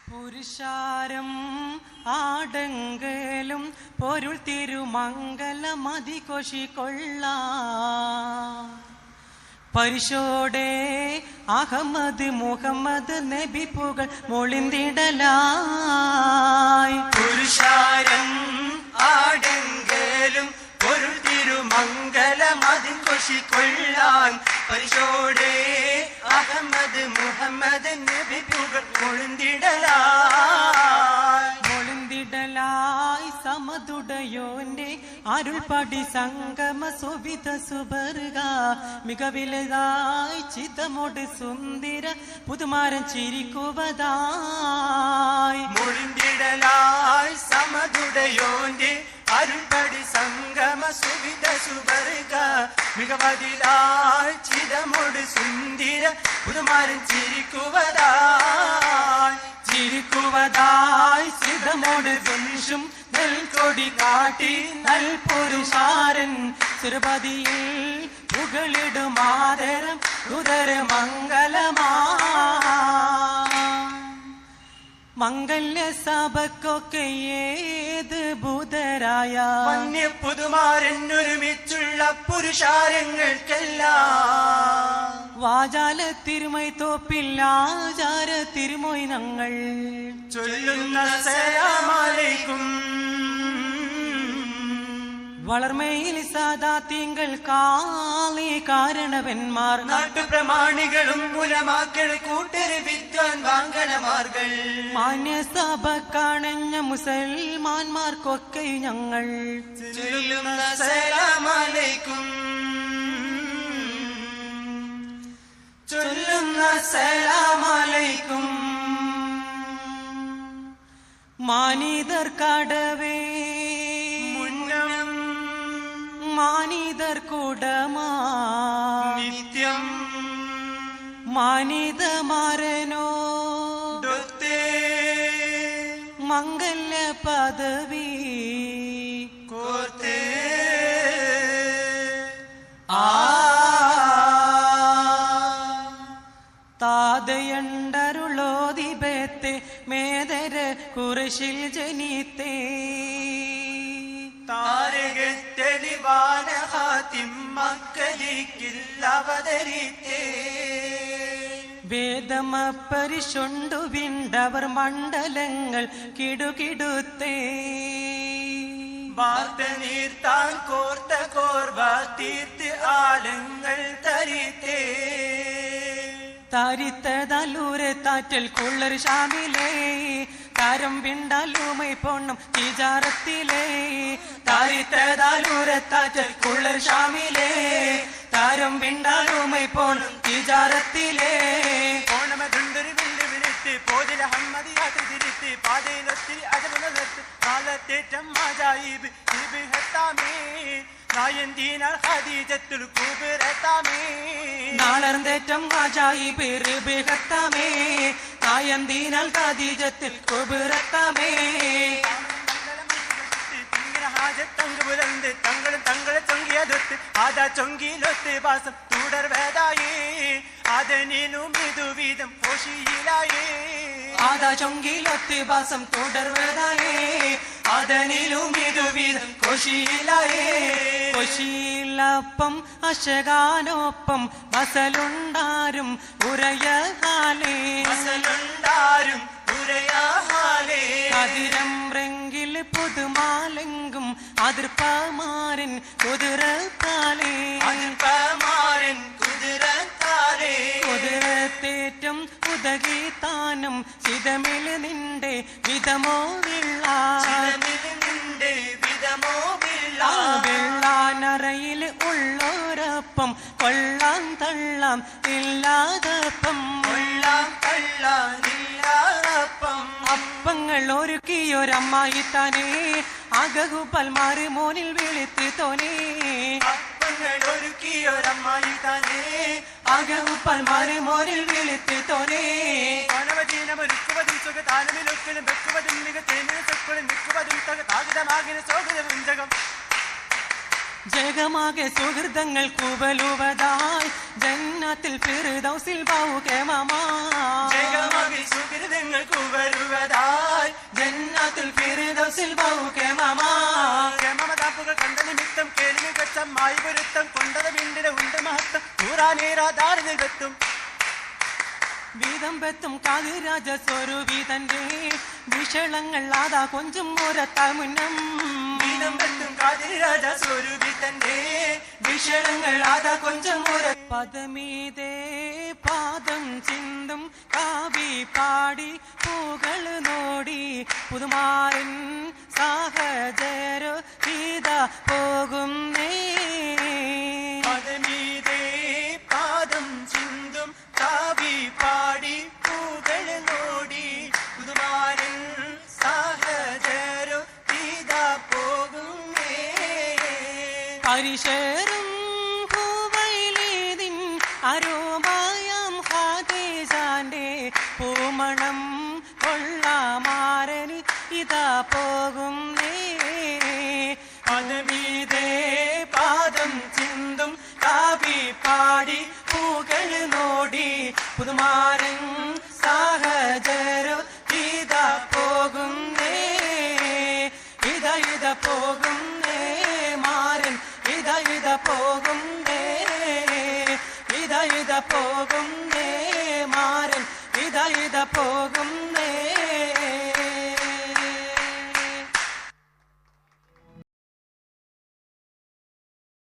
പുരുഷാരം ആടെങ്കിലും പൊരുൾ തിരുമംഗലമതി കൊഷിക്കൊള്ള പരിശോടെ അഹമ്മദ് മുഹമ്മദ് നബി പുകൾ മൊളിന്തിടലായി. പുരുഷാരം ആടെങ്കിലും പൊരുൾ തിരുമംഗലമതി കൊഷിക്കൊള്ളാൻ പരിശോടെ അഹമ്മദ് മുഹമ്മദ് നബി പുകൾ മൊളിന്തിടലായി സമതുടയോന്റെ അരുൾപടി സംഗമ സുവിധ സുബർഗ മികവിലതായി ചിതമോട് സുന്ദര പുതുമാരൻ ചിരിക്കുവതായി. മൊളിന്തിടലായി സമതുടയോന്റെ അരുൾപടി സംഗമ സുവിധ സുബർഗ മികവതിലായി ചിതമോട് സുന്ദര പുതുമാരൻ ചിരിക്കുവതായി ചിതമോട് സുൻഷും നെൽക്കൊടി കാട്ടി നൽപുരുഷാരൻ സുരപതിയിൽ പുകളിടുമാതരം ഉദര മംഗലമാ. മംഗല്യ സഭക്കൊക്കെ ഏത് ബുധരായ വന്യ പുതുമാരൻ ഒരുമിച്ചുള്ള പുരുഷാരങ്ങൾക്കെല്ലാം വാചാല തിരുമൈ തോപ്പില്ലാചാര തിരുമൊയ്നങ്ങൾ ചൊല്ലുന്ന സലാമലൈക്കും. വളർമയിൽ സാദാ തിങ്കൾ കാളി കാരണവന്മാർ നാട്ടുപ്രമാണികളും മുലമാക്കൾ കൂട്ടര് വിദ്വാൻ വാങ്കണമാർകൾ മാന്യസഭ കാണഞ്ഞ മുസൽമാന്മാർക്കൊക്കെ ഞങ്ങൾ ചൊല്ലുന്ന സലാമലൈക്കും. ചൊല്ലുന്ന സലാമലൈക്കും. മാനീതർ കടവേ മാനീതർ കൂടമാ നിത്യം മാനീതമാരനോ മംഗല്യ പദവി കോർത്തേ താതയണ്ടരുളോദിബത്തെ മേദര കുറശിൽ ജനിത്തേ താരകത്തെളിവാന ഹാത്തിം മക്കളിക്കില്ലവതരിത്തേ വേദമപ്പരിശുണ്ടു വിണ്ടവർ മണ്ഡലങ്ങൾ കിടുകിടുത്തേ വാർത്ത നീർത്താൻ കോർത്ത കോർവ തീർത്ത് ആലങ്ങൾ തരിത്തേ താരിത്തതല്ലൂരെ താറ്റൽ കുള്ളർ ഷാമിലേ താരം വിണ്ടാലുമൈ പൊണ്ണം തീജാറത്തിലേ താരിത്തതല്ലൂരെ താറ്റൽ കുള്ളർ ഷാമിലേ താരം വിണ്ടാലുമൈ പൊണ്ണം തീജാറത്തിലേ ഓണമതുണ്ടൊരു വിണ്ട് വിരുത്ത് പോതില ഹമ്മദിയാത്ര തിരുത്ത് പാതയിലൊത്തിരി അജമുലത്ത് കാലത്തേറ്റം മാജായിബ് ഹത്താമേ നായന്തീനാൽ ഖദീജത്തുൽ കുബ്രത്താമേ നാളർന്നേറ്റം ഹാജായിബ് ഹത്താമേ നായന്തീനാൽ ഖദീജത്തുൽ കുബ്രത്താമേ തങ്ങളും തങ്ങളെ ചൊങ്കിയതൊത്ത് ആദാ ചൊങ്കിയിലൊത്ത് വാസം തുടർ വേദായേ അതനിലും ഇതുവിധം കോശിയിലായേ ആദാ ചൊങ്കിയിലൊത്ത് വാസം തുടർ വേദായേ അതനിലും ഇതുവിധം കോശിയിലായേ കൊശിയിലപ്പം അശകാനൊപ്പം മസലുണ്ടാരും ഉരയാലേ മസലുണ്ടാരും ഉരയാലേ അതിരം റെങ്കിൽ പുതുമാലെങ്കും അതിർപ്പമാരൻ കുതിരത്താലേ അതിർപ്പമാരൻ കുതിരത്താലേ കുതിരത്തേറ്റം ഉദകീതാനം ചിതമിൽ നിന്റെ വിധമോ നിന്റെ വിധമോ വെള്ളാനറയിൽ ഉള്ളോരപ്പം കൊള്ളാം തള്ളാം ഇല്ലാതപ്പം കൊള്ളാം തള്ളാനില്ലാതപ്പം അപ്പങ്ങൾ ഒരുക്കിയൊരമ്മായി താനേ അകഹു പൽമാറ് മോനിൽ വിളിത്ത് തോനേ അപ്പങ്ങൾ ഒരുക്കിയൊരമ്മായി താനേ അകഹു പൽമാറ് മോനിൽ വിളിത്ത് തോനേ പണവജീനമൊരുക്കുവതും സുഖതാനമിലൊക്കലും വെക്കുവതും മികത്തേമിന് തെക്കുളും നിൽക്കുവതും താകിതമാകിന് സോകരവും ജഗമാകെ സുഹൃതങ്ങൾ കൂവലുവതായി ജന്നത്തിൽ ഫിർദൗസിൽ ബൗകേമമാ ജഗമാകെ സുഹൃതങ്ങൾ കൂവലുവതായി ജന്നാത്തുൽ ഫിർദൗസിൽ ബൗകമമാ കേമമതാപ്പുകൾ കണ്ട നിമിത്തം കേളി മികച്ച മായി പൊരുത്തം കൊണ്ടത് വിണ്ടിന് ഉണ്ട് മഹത്വം നൂറാനേരാധാരതിൽ വെത്തും വീതം വെത്തും കാതിരാജ സ്വരൂപി തന്റെ വിഷളങ്ങൾ ആദാ കൊഞ്ചും മുരത്താൽ മുന്നം വീതം വെത്തും കാതിരാജ സ്വരൂപി തന്റെ വിഷളങ്ങൾ ആദാ കൊഞ്ചും മുര പദമീതേ പാദം ചിന്തും കാവി പാടി പൂകൾ നോടി പുതുമാരൻ സാഹചര്യ ഗീത പോകുന്നേ പദമീതേ പാദം ചിന്തും കാവി പാടി പൂകൾ നോടി പുതുമാരൻ സാഹചര്യ ഗീത പോകുന്നേ പരിശരും പൂവൈലീതിൻ അരോമായം ഹാദിജാന്റെ പൂമണം കൊള്ളാമാരന് ഇതാ പോകുന്നേ പദമീതേ പാദം ചിന്തും കാവി പാടി പൂകൾ നോടി പുതുമാരൻ സാഹചര്യ ഗീത പോകുന്നേ ഇത പോകുന്നേ മാരൻ ഇത പോകുന്നേ ഇത പോകുന്നേ മാരൻ ഇത പോകുന്നേ